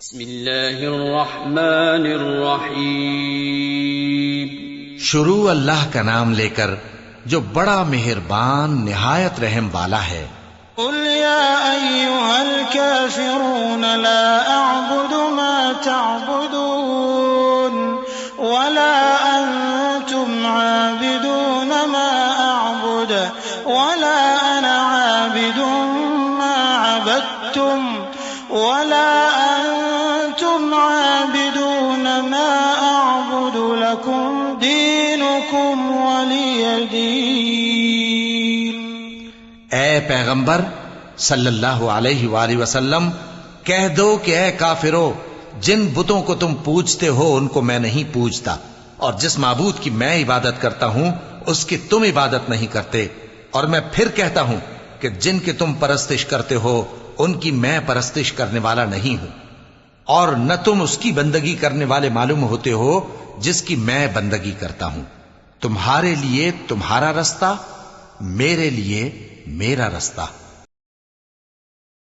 بسم اللہ الرحمن الرحیم۔ شروع اللہ کا نام لے کر جو بڑا مہربان نہایت رحم والا ہے۔ قل یا ایھا الکافرون لا اعبد ما تعبدون ولا انتم عابدون ما اعبد ولا انا عابد ما عبدتم ولا انتم عابدون ما اعبد لكم دینکم ولی دین۔ اے پیغمبر صلی اللہ علیہ وآلہ وسلم، کہہ دو کہ اے کافرو، جن بتوں کو تم پوجتے ہو ان کو میں نہیں پوجتا، اور جس معبود کی میں عبادت کرتا ہوں اس کی تم عبادت نہیں کرتے، اور میں پھر کہتا ہوں کہ جن کی تم پرستش کرتے ہو ان کی میں پرستش کرنے والا نہیں ہوں، اور نہ تم اس کی بندگی کرنے والے معلوم ہوتے ہو جس کی میں بندگی کرتا ہوں۔ تمہارے لیے تمہارا رستہ، میرے لیے میرا رستہ۔